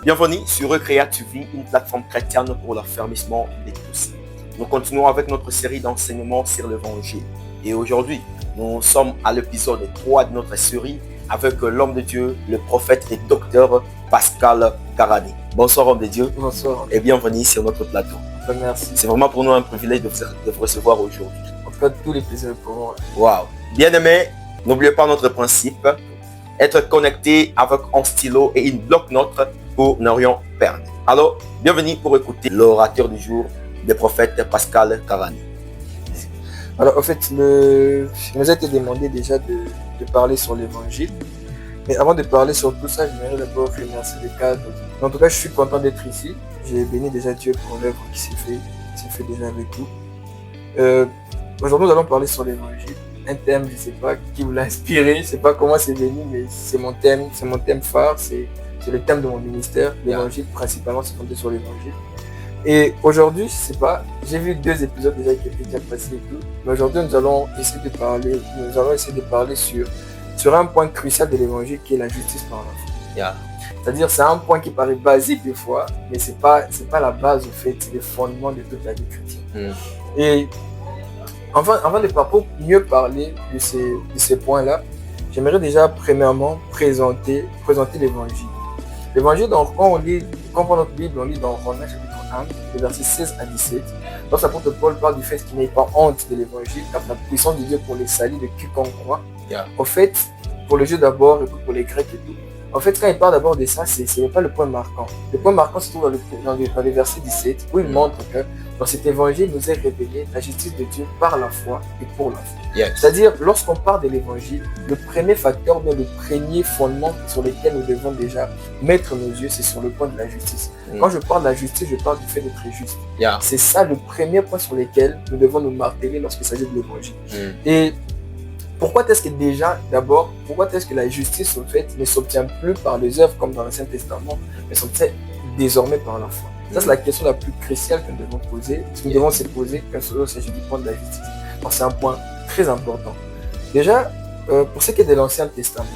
Bienvenue sur Recréa TV, une plateforme chrétienne pour l'affermissement de tous. Nous continuons avec notre série d'enseignements sur l'Évangile. Et aujourd'hui, nous sommes à l'épisode 3 de notre série avec l'homme de Dieu, le prophète et docteur Pascal Karani. Bonsoir homme de Dieu. Bonsoir. Et bienvenue sur notre plateau. Merci. C'est vraiment pour nous un privilège de vous recevoir aujourd'hui. En tout cas, tous les plaisirs pour moi. Waouh. Bien-aimés, n'oubliez pas notre principe. Être connecté avec un stylo et une bloc-notes pour ne rien perdre. Alors, bienvenue pour écouter l'orateur du jour, le prophète Pascal Karani. Alors, en fait, il nous a été demandé déjà de parler sur l'évangile. Mais avant de parler sur tout ça, j'aimerais d'abord remercier le cadre. En tout cas, je suis content d'être ici. J'ai béni déjà Dieu pour l'œuvre qui s'est fait déjà avec nous. Aujourd'hui, nous allons parler sur l'évangile. Un thème, je ne sais pas qui vous l'a inspiré, je ne sais pas comment c'est venu, mais c'est mon thème phare, c'est le thème de mon ministère, l'évangile, principalement c'est fondé sur l'évangile. Et aujourd'hui, je ne sais pas, j'ai vu 2 épisodes déjà qui étaient déjà passés et tout, mais aujourd'hui nous allons essayer de parler sur un point crucial de l'évangile qui est la justice par la foi. C'est-à-dire c'est un point qui paraît basique des fois, mais c'est pas la base au fait, c'est le fondement de toute la vie chrétienne. Et avant de mieux parler de ces points-là, j'aimerais déjà premièrement présenter l'évangile. L'évangile, donc, quand on prend notre Bible, on lit dans Romains chapitre 1, les versets 16 à 17. Lorsque l'apôtre Paul parle du fait qu'il n'ait pas honte de l'évangile, car la puissance de Dieu pour les salut de quiconque croit. Au fait, pour les Juifs d'abord et pour les Grecs et tout. En fait, quand il parle d'abord de ça, ce n'est pas le point marquant. Le point marquant se trouve dans le verset 17, où il montre que dans cet évangile nous est révélé la justice de Dieu par la foi et pour la foi. C'est-à-dire, lorsqu'on parle de l'évangile, le premier facteur, le premier fondement sur lequel nous devons déjà mettre nos yeux, c'est sur le point de la justice. Quand je parle de la justice, je parle du fait d'être juste. C'est ça le premier point sur lequel nous devons nous marteler lorsqu'il s'agit de l'évangile. Et pourquoi est-ce que la justice, en fait, ne s'obtient plus par les œuvres comme dans l'Ancien Testament, mais s'obtient désormais par la foi? Ça, c'est la question la plus cruciale que nous devons poser, nous devons se poser quand il s'agit du point de la justice. Donc, c'est un point très important. Déjà, pour ce qui est de l'Ancien Testament,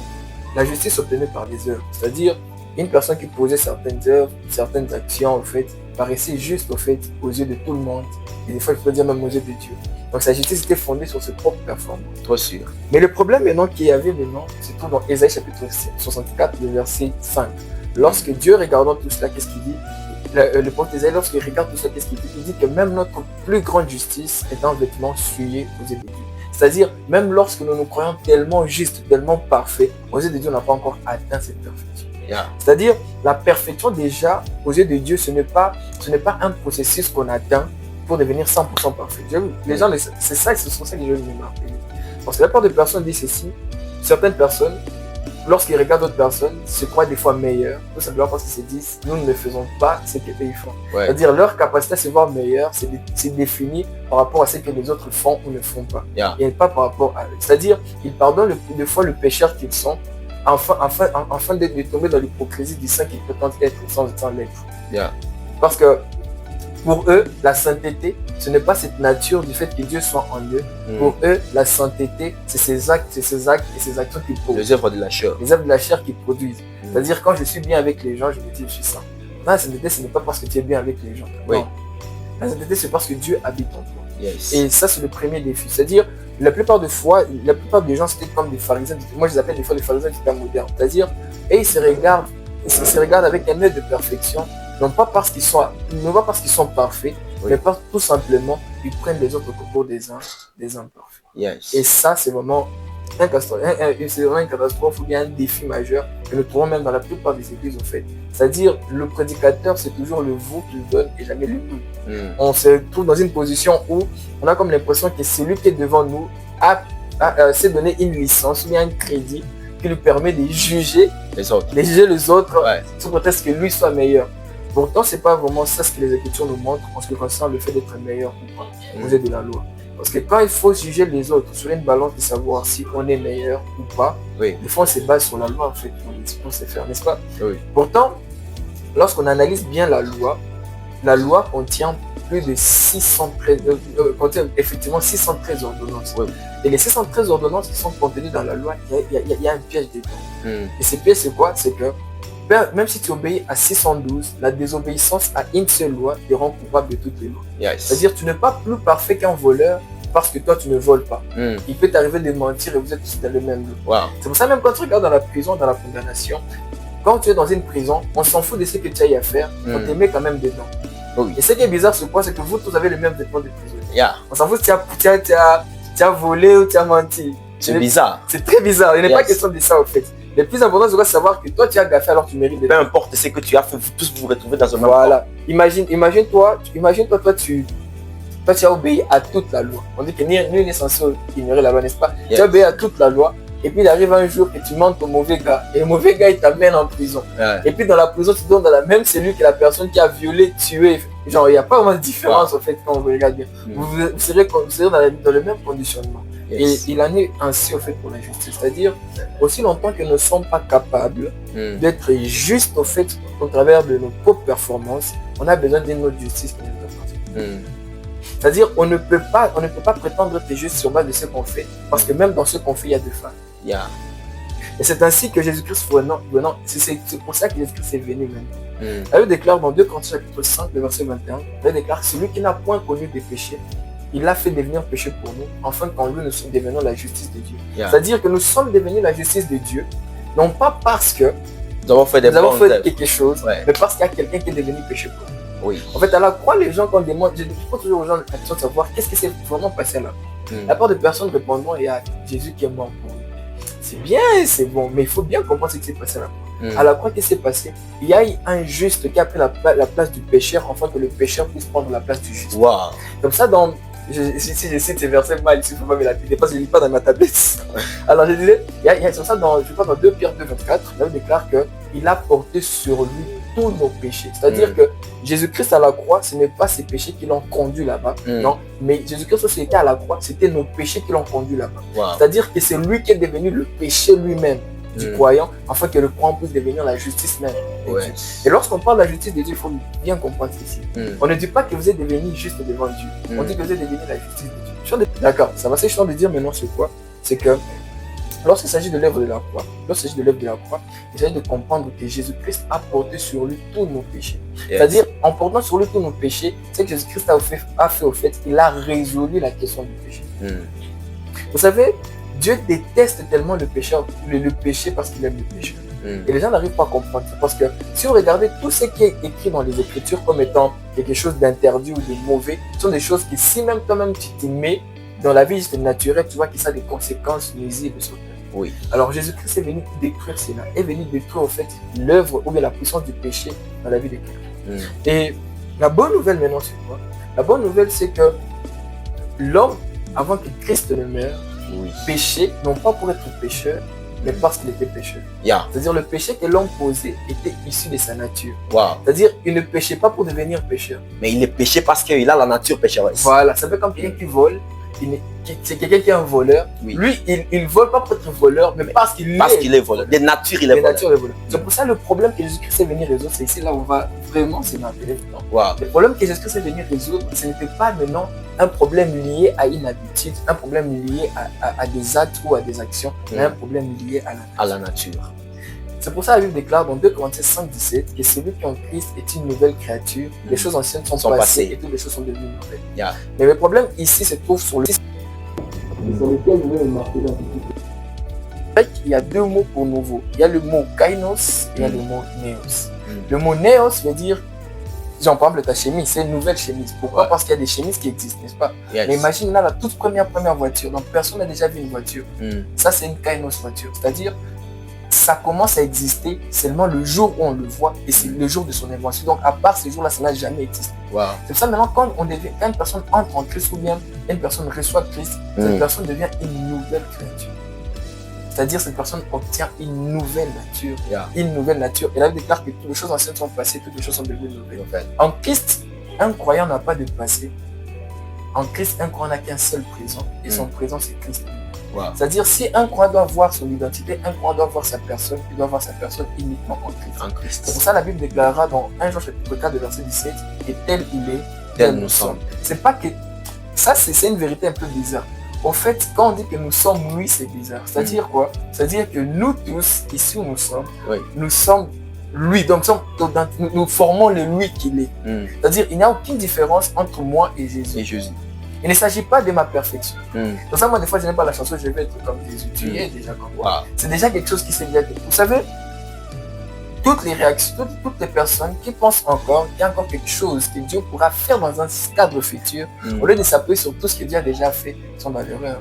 la justice s'obtenait par les œuvres. C'est-à-dire, une personne qui posait certaines œuvres, certaines actions, en fait, paraissait juste, au fait, aux yeux de tout le monde. Et des fois, il faut dire même aux yeux de Dieu. Donc sa justice était fondée sur ses propres performances. Trop sûr. Mais le problème maintenant qu'il y avait maintenant, c'est tout dans Ésaïe chapitre 64, le verset 5. Lorsque Dieu regardant tout cela, qu'est-ce qu'il dit? Le prophète Ésaïe, lorsqu'il regarde tout cela, qu'est-ce qu'il dit? Il dit que même notre plus grande justice est un vêtement souillé aux yeux de Dieu. C'est-à-dire, même lorsque nous nous croyons tellement justes, tellement parfaits, aux yeux de Dieu, on n'a pas encore atteint cette perfection. C'est-à-dire, la perfection déjà, aux yeux de Dieu, ce n'est pas un processus qu'on atteint pour devenir 100% parfait. Les gens, c'est ça, ce sont ça que je veux me marquer. Parce que la plupart des personnes disent ceci, certaines personnes, lorsqu'ils regardent d'autres personnes, se croient des fois meilleures, tout simplement parce qu'ils se disent, nous ne faisons pas ce qu'eux ils font. C'est-à-dire, leur capacité à se voir meilleure, c'est défini par rapport à ce que les autres font ou ne font pas. Et pas par rapport à eux. C'est-à-dire, ils pardonnent des fois le pécheur qu'ils sont, afin de tomber dans l'hypocrisie du saint qu'ils prétendent être sans l'être. Parce que pour eux, la sainteté, ce n'est pas cette nature du fait que Dieu soit en eux. Pour eux, la sainteté, c'est ces actes et ces actions qu'ils produisent. Les œuvres de la chair. Les œuvres de la chair qu'ils produisent. C'est-à-dire, quand je suis bien avec les gens, je me dis, je suis saint. Non, la sainteté, ce n'est pas parce que tu es bien avec les gens. Non. La sainteté, c'est parce que Dieu habite en toi. Et ça, c'est le premier défi. C'est-à-dire, la plupart des gens, c'était comme des pharisiens. Moi, je les appelle des fois les pharisiens du temps moderne. C'est-à-dire, ils se regardent avec un œil de perfection. Non pas parce qu'ils sont parfaits, mais parce que tout simplement, ils prennent les autres pour des imparfaits. Et ça, c'est vraiment une catastrophe ou bien un défi majeur que nous trouvons même dans la plupart des églises, en fait. C'est-à-dire, le prédicateur, c'est toujours le vous qu'il donne et jamais le nous. On se trouve dans une position où on a comme l'impression que celui qui est devant nous s'est donné une licence ou bien un crédit qui lui permet de juger les autres sous prétexte que lui soit meilleur. Pourtant, ce n'est pas vraiment ça ce que les Écritures nous montrent en ce qui concerne le fait d'être meilleur ou pas aux yeux de la loi. Parce que quand il faut juger les autres sur une balance de savoir si on est meilleur ou pas, des fois on se base sur la loi en fait pour se faire, n'est-ce pas? Pourtant, lorsqu'on analyse bien la loi contient plus de 613 ordonnances. Et les 613 ordonnances qui sont contenues dans la loi, il y a un piège dedans. Et ce piège, c'est quoi? C'est que même si tu obéis à 612, la désobéissance à une seule loi te rend coupable de toutes les lois. Yes. C'est-à-dire, tu n'es pas plus parfait qu'un voleur parce que toi, tu ne voles pas. Il peut t'arriver de mentir et vous êtes tous dans le même lot. Wow. C'est pour ça, même quand tu regardes dans la prison, dans la condamnation, quand tu es dans une prison, on s'en fout de ce que tu as à faire, on te met quand même dedans. Oui. Et ce qui est bizarre, c'est quoi? C'est que vous tous avez le même vêtement de prisonnier. Yeah. On s'en fout si tu as volé ou tu as menti. C'est bizarre. C'est très bizarre. Il n'est pas question de ça, au fait. Le plus important, c'est de savoir que toi, tu as gaffé alors tu mérites de. Peu importe ce que tu as fait, vous tous vous retrouvez dans un même Voilà. Imagine-toi, toi, tu as obéi à toute la loi. On dit que nul n'est censé ignorer la loi, n'est-ce pas? Yes. Tu as obéi à toute la loi. Et puis, il arrive un jour que tu mentes au mauvais gars. Et le mauvais gars, il t'amène en prison. Ouais. Et puis, dans la prison, tu te donnes dans la même cellule que la personne qui a violé, tué. Genre, il n'y a pas vraiment de différence, en fait, quand vous regardez bien. Vous serez dans le même conditionnement. Yes. Et il en est ainsi, au fait, pour la justice. C'est-à-dire, aussi longtemps que nous ne sommes pas capables d'être justes, au fait, au travers de nos propres performances, on a besoin d'une autre justice qui nous appartient. C'est-à-dire, on ne peut pas prétendre être juste sur base de ce qu'on fait, parce que même dans ce qu'on fait, il y a des failles. Yeah. Et c'est ainsi que Jésus-Christ venant, c'est pour ça que Jésus-Christ est venu même. La Bible déclare dans 2 Corinthiens chapitre 5, le verset 21, la Bible déclare, celui qui n'a point connu des péchés, il l'a fait devenir péché pour nous, afin qu'en lui nous devenons la justice de Dieu. Yeah. C'est-à-dire que nous sommes devenus la justice de Dieu, non pas parce que Nous avons fait quelque chose, ouais, mais parce qu'il y a quelqu'un qui est devenu péché pour nous. Oui. En fait, à la croix, les gens, quand on demande, je pose toujours aux gens la question de savoir qu'est-ce qui s'est vraiment passé là. La part de personnes répondant, il y a Jésus qui est mort pour nous. C'est bien, c'est bon, mais il faut bien comprendre ce qui s'est passé là. À la croix, qu'est-ce qui s'est passé? Il y a un juste qui a pris la place du pécheur, afin que le pécheur puisse prendre la place du juste. Wow. Comme ça, si je cite ces versets mal, il ne faut pas me lapider parce que je ne lis pas dans ma tablette. Alors je disais, il y a sur ça, je crois dans 2 Pierre 2, 24, là, il déclare qu'il a porté sur lui tous nos péchés. C'est-à-dire que Jésus-Christ à la croix, ce n'est pas ses péchés qui l'ont conduit là-bas, non, mais Jésus-Christ aussi était à la croix, c'était nos péchés qui l'ont conduit là-bas. Wow. C'est-à-dire que c'est lui qui est devenu le péché lui-même du croyant, afin que le croyant puisse devenir la justice même de Dieu. Et lorsqu'on parle de la justice de Dieu, il faut bien comprendre ceci. On ne dit pas que vous êtes devenu juste devant Dieu. On dit que vous êtes devenu la justice de Dieu. D'accord, ça va, c'est chiant de dire maintenant c'est quoi? C'est que lorsqu'il s'agit de l'œuvre de la croix, il s'agit de comprendre que Jésus-Christ a porté sur lui tous nos péchés. Yes. C'est-à-dire, en portant sur lui tous nos péchés, c'est que Jésus-Christ a fait au fait, il a résolu la question du péché. Vous savez, Dieu déteste tellement le péché parce qu'il aime le péché. Et les gens n'arrivent pas à comprendre ça. Parce que si vous regardez tout ce qui est écrit dans les Écritures comme étant quelque chose d'interdit ou de mauvais, ce sont des choses qui, si même toi-même tu t'y mets dans la vie juste naturelle, tu vois que ça a des conséquences nuisibles sur toi. Oui. Alors Jésus-Christ est venu détruire cela, est venu détruire en fait l'œuvre ou bien la puissance du péché dans la vie de quelqu'un. Et la bonne nouvelle maintenant, c'est quoi? La bonne nouvelle, c'est que l'homme, avant que Christ ne meure, péchait, non pas pour être pécheur, mais parce qu'il était pécheur. Yeah. C'est-à-dire le péché que l'homme posait était issu de sa nature. Wow. C'est-à-dire il ne péchait pas pour devenir pécheur. Mais il est péché parce qu'il a la nature pécheresse. Voilà, ça fait comme quelqu'un qui vole. C'est quelqu'un qui est un voleur. Oui. Lui, il ne vole pas pour être voleur, mais parce qu'il est voleur. De nature, il est voleur. C'est pour ça le problème que Jésus-Christ est venu résoudre, c'est ici là où on va vraiment se m'appeler. Wow. Le problème que Jésus-Christ est venu résoudre, ce n'était pas maintenant un problème lié à une habitude, un problème lié à des actes ou à des actions, mais un problème lié à la nature. C'est pour ça que la Bible déclare dans 2 Corinthiens 5, 17 que celui qui en Christ est une nouvelle créature, les choses anciennes sont passées et toutes les choses sont devenues nouvelles. Yeah. Mais le problème ici se trouve sur lequel je vais me marquer dans tout. Il y a deux mots pour nouveau. Il y a le mot kainos et il y a le mot neos. Le mot neos veut dire, genre par exemple ta chemise, c'est une nouvelle chemise. Pourquoi? Parce qu'il y a des chemises qui existent, n'est-ce pas? Yes. Mais imagine là la toute première voiture, donc personne n'a déjà vu une voiture. Ça c'est une kainos voiture, c'est-à-dire ça commence à exister seulement le jour où on le voit et c'est le jour de son invention. Donc à part ce jour-là, ça n'a jamais existé. Wow. C'est pour ça maintenant quand une personne entre en Christ ou bien une personne reçoit Christ, cette personne devient une nouvelle créature. C'est-à-dire cette personne obtient une nouvelle nature. Yeah. Une nouvelle nature. Et là, il déclare que toutes les choses anciennes sont passées, toutes les choses sont devenues nouvelles. En Christ, un croyant n'a pas de passé. En Christ, un croyant n'a qu'un seul présent. Et son présent, c'est Christ. Wow. C'est-à-dire, si un croyant doit voir son identité, un croyant doit voir sa personne, il doit voir sa personne uniquement en Christ. C'est pour ça que la Bible déclarera dans 1 Jean chapitre 4, verset 17, et tel il est, tel nous sommes. C'est pas que... Ça, c'est une vérité un peu bizarre. En fait, quand on dit que nous sommes lui, c'est bizarre. C'est-à-dire quoi? C'est-à-dire que nous tous, ici où nous sommes lui. Donc, nous formons le lui qu'il est. C'est-à-dire, il n'y a aucune différence entre moi et Jésus. Il ne s'agit pas de ma perfection. Donc ça, moi, des fois, je n'aime pas la chanson « Je vais être comme Jésus ». Tu es déjà comme moi. C'est déjà quelque chose qui s'est bien fait. Vous savez, toutes les réactions, toutes les personnes qui pensent encore qu'il y a encore quelque chose que Dieu pourra faire dans un cadre futur, au lieu de s'appuyer sur tout ce que Dieu a déjà fait, sont dans l'erreur.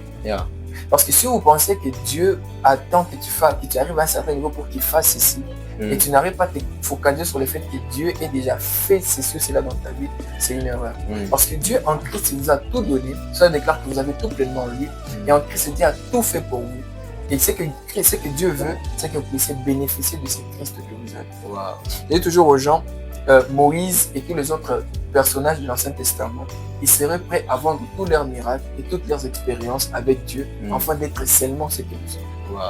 Parce que si vous pensez que Dieu attend que tu arrives à un certain niveau pour qu'il fasse ceci, et tu n'arrives pas à te focaliser sur le fait que Dieu ait déjà fait ceci ou cela dans ta vie, c'est une erreur. Parce que Dieu en Christ, il vous a tout donné. Ça déclare que vous avez tout pleinement en lui. Et en Christ, Dieu a tout fait pour vous. Et ce que Dieu veut, c'est que vous puissiez bénéficier de ce Christ que vous avez. Je dis toujours aux gens, Moïse et tous les autres personnages de l'Ancien Testament, ils seraient prêts à vendre tous leurs miracles et toutes leurs expériences avec Dieu, afin d'être seulement ce que nous sommes.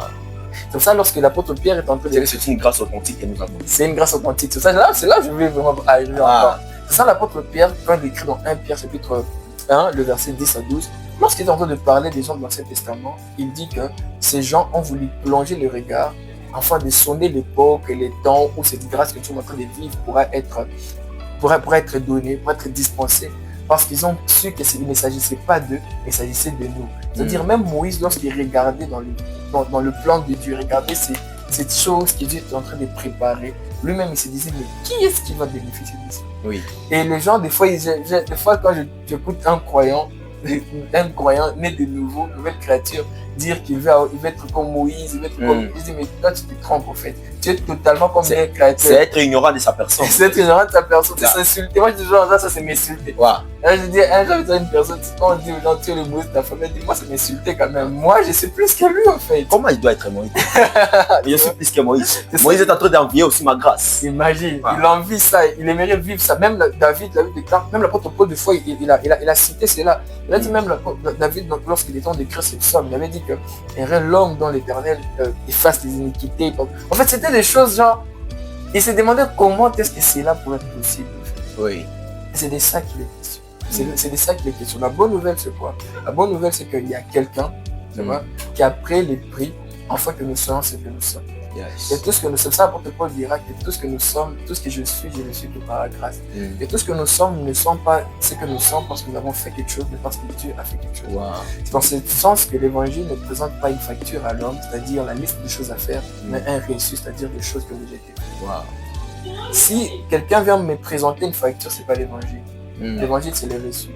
C'est pour ça, lorsque l'apôtre Pierre est en train de... C'est une grâce authentique que nous avons. C'est une grâce authentique. C'est là que je vais vraiment arriver encore. C'est ça l'apôtre Pierre, quand il écrit dans 1 Pierre chapitre 1, le verset 10 à 12, lorsqu'il est en train de parler des gens de l'Ancien Testament, il dit que ces gens ont voulu plonger le regard afin de sonner l'époque et les temps où cette grâce que nous sommes en train de vivre pourra être donnée, pourra être dispensée. Parce qu'ils ont su qu'il ne s'agissait pas d'eux, mais il s'agissait de nous. C'est-à-dire même Moïse, lorsqu'il regardait dans le plan de Dieu, regardait cette chose que Dieu était en train de préparer, lui-même il se disait, mais qui est-ce qui va bénéficier de ça? Et les gens, des fois quand j'écoute un croyant né de nouveau, une nouvelle créature, dire qu'il va être comme Moïse, il va être comme... Je dis, mais toi tu te trompes en fait. Tu es totalement comme un créateur. C'est être ignorant de sa personne. C'est être ignorant de sa personne, c'est s'insulter. Moi je dis toujours ça c'est m'insulter. Je dis, un jour je une personne, quand on dit aux gens tu es le Moïse de ta famille, elle dit, moi c'est m'insulter quand même. Moi je suis plus que lui en fait. Comment il doit être Moïse? Je suis plus que Moïse. Moïse est en train d'envier aussi ma grâce. Imagine, il envie ça, il aimerait vivre ça. Même David déclare, même l'apôtre Paul, des fois, il a cité cela. Il a dit même David, lorsqu'il est en train d'écrire cette somme, il avait dit que l'homme dont l'Éternel efface les iniquités. En fait, c'était des choses genre, il s'est demandé comment est-ce que cela pourrait être possible. C'est de ça qu'il est question. C'est de ça qu'il est question. La bonne nouvelle, c'est quoi? La bonne nouvelle, c'est qu'il y a quelqu'un qui a pris les prix afin que nous soyons ce que nous sommes. Et tout ce que nous sommes, ça l'apôtre Paul dira que tout ce que nous sommes, tout ce que je suis que par la grâce. Et tout ce que nous sommes ne sommes pas ce que nous sommes parce que nous avons fait quelque chose, mais parce que Dieu a fait quelque chose. C'est dans ce sens que l'évangile ne présente pas une facture à l'homme, c'est-à-dire la liste de choses à faire, mais un reçu, c'est-à-dire des choses que j'ai fait. Si quelqu'un vient me présenter une facture, c'est pas l'évangile. L'évangile, c'est le reçu.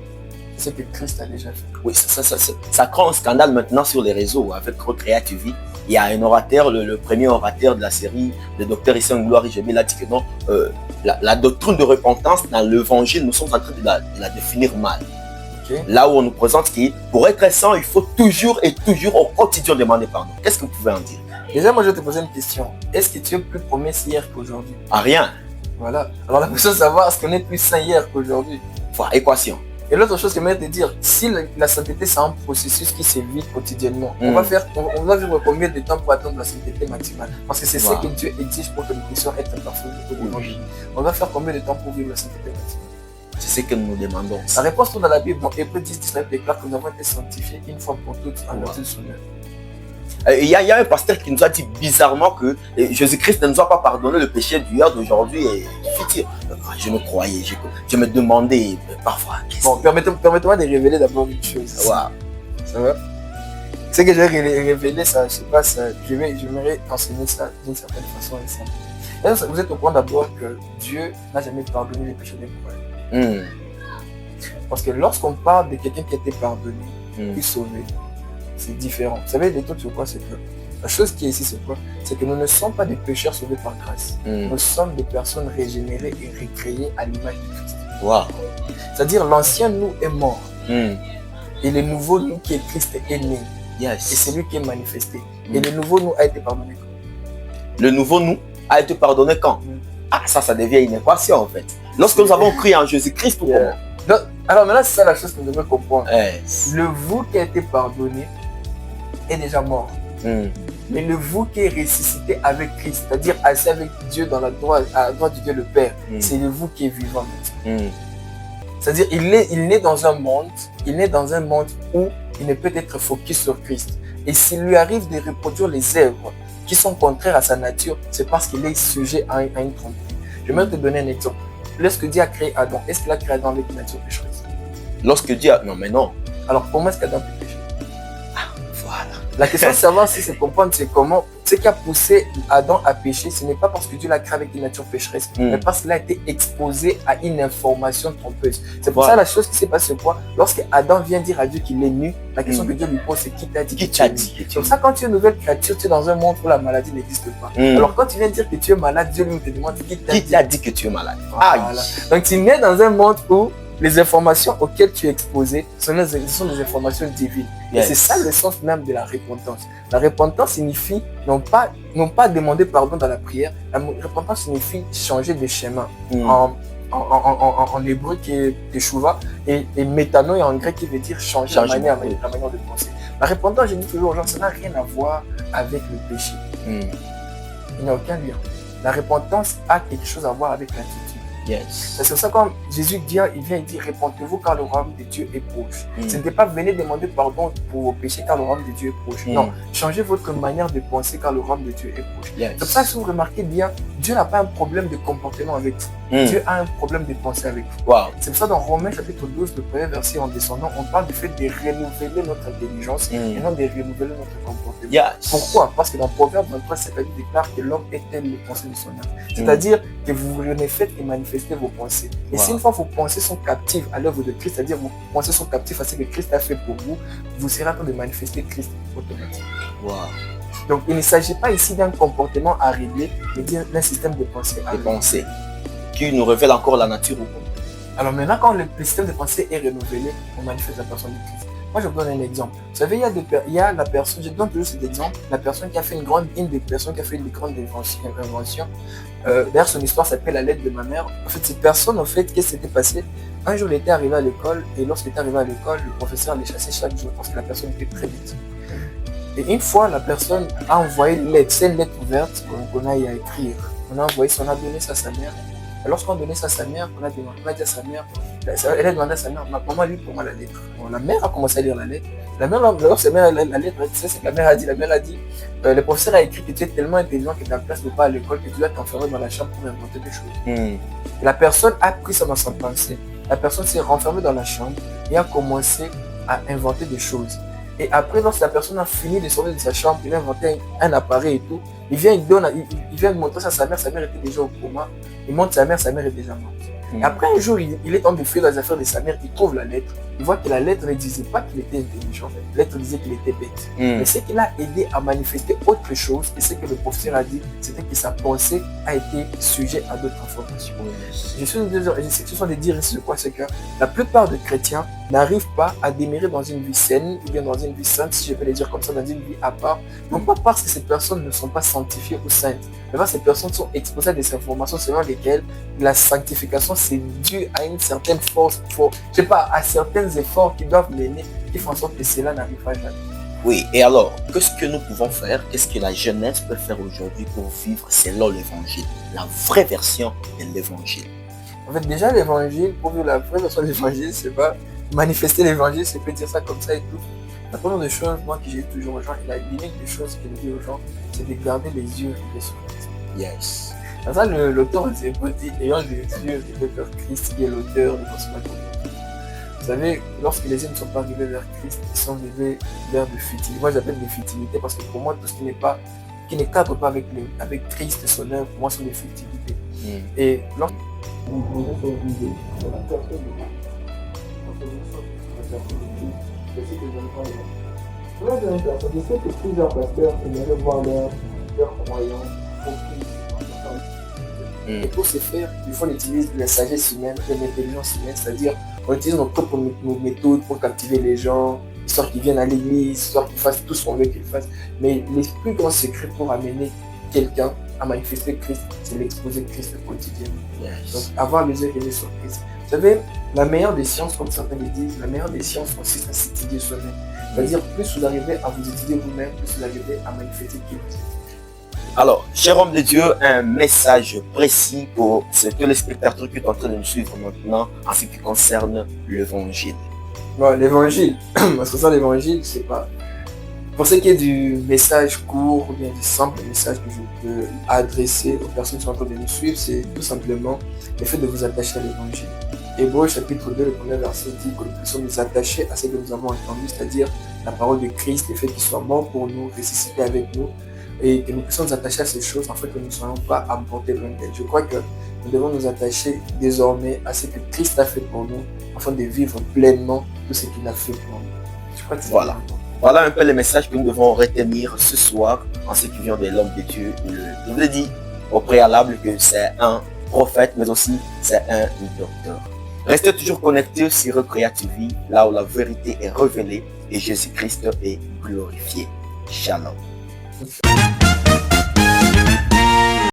C'est ce que Christ a déjà fait. Oui, ça crée un scandale maintenant sur les réseaux avec Recréa TV. Il y a un orateur, le premier orateur de la série, le docteur Issa Ngouloiri Jebé, il a dit que non, la doctrine de repentance dans l'évangile, nous sommes en train de la définir mal. Là où on nous présente que pour être saint, il faut toujours et toujours au quotidien demander pardon. Qu'est-ce que vous pouvez en dire? Déjà, moi je vais te poser une question. Est-ce que tu es plus promesse hier qu'aujourd'hui? Rien. Voilà. Alors la question de savoir est-ce qu'on est plus saint hier qu'aujourd'hui? Voilà, équation. Et l'autre chose que je vais te dire, si la sainteté c'est un processus qui se vit quotidiennement, on va vivre combien de temps pour atteindre la sainteté maximale? Parce que c'est ce que Dieu exige pour que nous puissions être parfaits au l'évangile. On va faire combien de temps pour vivre la sainteté maximale? C'est ce que nous demandons. La réponse dans la Bible, dans Hébreux 10-19 déclare que nous avons été sanctifiés une fois pour toutes en notre Seigneur. Il y a un pasteur qui nous a dit bizarrement que Jésus-Christ ne nous a pas pardonné le péché d'hier, d'aujourd'hui et du futur. Je me croyais, je me demandais parfois. Bon, permettez-moi de révéler d'abord une chose. Ça va? Ce que j'ai révélé, ça, je sais pas, j'aimerais enseigner ça d'une certaine façon et simple. Vous êtes au point d'abord que Dieu n'a jamais pardonné les péchés des croyants. Parce que lorsqu'on parle de quelqu'un qui a été pardonné, puis sauvé, c'est différent. Vous savez, les trucs sur quoi c'est que la chose qui est ici, c'est quoi? C'est que nous ne sommes pas des pécheurs sauvés par grâce. Nous sommes des personnes régénérées et recréées à l'image de Christ. C'est-à-dire, l'ancien nous est mort. Et le nouveau nous qui est Christ est né. Et c'est lui qui est manifesté. Et le nouveau nous a été pardonné quand? Le nouveau nous a été pardonné quand? Ça devient une équation en fait. Lorsque nous avons cru en Jésus-Christ ou comment? Donc, alors maintenant, c'est ça la chose que nous devons comprendre. Le vous qui a été pardonné est déjà mort. Mais le vous qui est ressuscité avec Christ, c'est-à-dire assis avec Dieu à la droite du Dieu le Père, c'est le vous qui est vivant maintenant. C'est-à-dire il naît dans un monde où il ne peut être focus sur Christ. Et s'il lui arrive de reproduire les œuvres qui sont contraires à sa nature, c'est parce qu'il est sujet à une tromperie. Je vais te donner un exemple. Lorsque Dieu a créé Adam, est-ce qu'il a créé Adam avec une nature pécheresse? Lorsque Dieu a... Non, mais non. Alors, comment est-ce qu'Adam peut pécher? Voilà. La question de savoir si c'est comprendre, c'est comment. Ce qui a poussé Adam à pécher, ce n'est pas parce que Dieu l'a créé avec une nature pécheresse, mais parce qu'il a été exposé à une information trompeuse. C'est pour ça la chose qui s'est passée, quoi. Lorsque Adam vient dire à Dieu qu'il est nu, la question que Dieu lui pose, c'est qui t'a dit? Qui t'a dit? Comme ça, quand tu es une nouvelle créature, tu es dans un monde où la maladie n'existe pas. Alors, quand tu viens dire que tu es malade, Dieu lui te demande qui t'a dit que tu es malade. Voilà. Donc, tu nais dans un monde où les informations auxquelles tu es exposé sont des informations divines. Et c'est ça le sens même de la repentance. La repentance signifie non pas demander pardon dans la prière. La repentance signifie changer de chemin. En hébreu qui est teshuva et métanoïa en grec qui veut dire changer la manière de penser. La repentance, je dis toujours aux gens, ça n'a rien à voir avec le péché. Il n'y a aucun lien. La repentance a quelque chose à voir avec l'attitude. Yes. C'est pour ça quand Jésus vient, il dit répentez-vous car le royaume de Dieu est proche. Ce n'était pas venez demander pardon pour vos péchés car le royaume de Dieu est proche. Non, changez votre manière de penser car le royaume de Dieu est proche. C'est pour ça que si vous remarquez bien, Dieu n'a pas un problème de comportement avec vous. Dieu a un problème de pensée avec vous. C'est pour ça dans Romains chapitre 12, le premier verset en descendant, on parle du fait de renouveler notre intelligence et non de renouveler notre comportement. Pourquoi? Parce que dans Proverbe 23, cette Bible déclare que l'homme est tel les pensées de son âme. C'est-à-dire que vous faites et manifestez vos pensées. Et si une fois vos pensées sont captives à l'œuvre de Christ, c'est-à-dire vos pensées sont captives à ce que Christ a fait pour vous, vous serez en train de manifester Christ automatiquement. Donc il ne s'agit pas ici d'un comportement à régler, mais d'un système de pensée à régler. Qui nous révèle encore la nature. Alors maintenant, quand le système de pensée est renouvelé, on manifeste la personne de Christ. Moi, je vous donne un exemple. Vous savez, il y a la personne, je donne toujours cet exemple, la personne qui a fait une des personnes qui a fait une grande invention. D'ailleurs, son histoire s'appelle La lettre de ma mère. En fait, cette personne, qu'est-ce qui s'était passé? Un jour, il était arrivé à l'école, et lorsqu'il était arrivé à l'école, le professeur allait chasser chaque jour parce que la personne était très vite. Et une fois, la personne a envoyé une lettre, c'est une lettre ouverte qu'on a à écrire. On a donné ça à sa mère. Et lorsqu'on a donné ça à sa mère, on a dit à sa mère, elle a demandé à sa mère, maman, lis pour moi la lettre. Bon, la mère a commencé à lire la lettre. La mère, lorsque la lettre, c'est ce que la mère a dit. La mère a dit, le professeur a écrit que tu es tellement intelligent que ta place n'est pas à l'école, que tu dois t'enfermer dans la chambre pour inventer des choses. Et la personne a pris ça dans sa pensée. La personne s'est renfermée dans la chambre et a commencé à inventer des choses. Et après, lorsque la personne a fini de sortir de sa chambre, il a inventé un appareil et tout, il vient montrer ça à sa mère était déjà au coma, il montre sa mère est déjà morte. Et après un jour, il est en train de fouiller dans les affaires de sa mère, il trouve la lettre, il voit que la lettre ne disait pas qu'il était intelligent, la lettre disait qu'il était bête. Mais ce qui l'a aidé à manifester autre chose, et ce que le professeur a dit, c'était que sa pensée a été sujet à d'autres informations. Je suis en train de dire ici quoi, c'est que la plupart des chrétiens n'arrivent pas à demeurer dans une vie saine, ou bien dans une vie sainte, si je peux le dire comme ça, dans une vie à part, non pas parce que ces personnes ne sont pas sanctifiées ou saintes, mais parce que ces personnes sont exposées à des informations selon lesquelles la sanctification c'est dû à une certaine force, à certains efforts qui doivent mener, qui font en sorte que cela n'arrive pas jamais. Oui, et alors, qu'est-ce que nous pouvons faire? Qu'est-ce que la jeunesse peut faire aujourd'hui pour vivre selon l'évangile? La vraie version de l'évangile. En fait, déjà, l'évangile, pour vivre la vraie version de l'évangile, c'est pas manifester l'évangile, c'est pas dire ça comme ça et tout. La première des choses, moi, que j'ai toujours aux gens, et la limite des choses que je dis aux gens, c'est de garder les yeux rivés sur Christ. Yes. C'est ça, l'auteur des Hébreux dit, ayant les yeux rivés vers Christ, qui est l'auteur de consommateur. Vous savez, lorsque les yeux ne sont pas rivés vers Christ, ils sont rivés vers de futilité. Moi, j'appelle des futilités parce que pour moi, tout ce qui ne cadre pas avec Christ et son œuvre, pour moi, sont des futilités. Et lorsque vous posez sur le visée, sur la personne de Dieu, je sais que plusieurs pasteurs aimeraient voir leurs croyants pour Christ. Et pour ce faire, il faut utiliser la sagesse humaine et l'intelligence humaine, c'est-à-dire on utilise nos propres méthodes pour captiver les gens, histoire qu'ils viennent à l'église, histoire qu'ils fassent tout ce qu'on veut qu'ils fassent. Mais le plus grand secret pour amener quelqu'un à manifester Christ, c'est l'exposer Christ quotidiennement. Donc avoir les yeux rivés sur Christ. Vous savez, la meilleure des sciences, comme certains le disent, la meilleure des sciences consiste à s'étudier soi-même. C'est-à-dire, plus vous arrivez à vous étudier vous-même, plus vous arrivez à manifester qui vous êtes. Alors, cher homme de Dieu, un message précis pour ce que les spectateurs qui sont en train de nous suivre maintenant en ce qui concerne l'évangile. Bon, l'évangile, parce que ça, l'évangile, c'est pas... Pour ce qui est du message court ou bien du simple message que je peux adresser aux personnes qui sont en train de nous suivre, c'est tout simplement le fait de vous attacher à l'évangile. Hébreux chapitre 2, le premier verset dit que nous puissions nous attacher à ce que nous avons entendu, c'est-à-dire la parole de Christ, le fait qu'il soit mort pour nous, ressuscité avec nous, et que nous puissions nous attacher à ces choses afin que nous ne soyons pas emportés loin d'elle. Je crois que nous devons nous attacher désormais à ce que Christ a fait pour nous, afin de vivre pleinement tout ce qu'il a fait pour nous. Je crois que c'est Voilà. Voilà un peu les messages que nous devons retenir ce soir en ce qui vient de l'homme de Dieu. Je vous ai dit au préalable que c'est un prophète, mais aussi c'est un docteur. Restez toujours connectés sur Recrea TV, là où la vérité est révélée et Jésus-Christ est glorifié. Shalom.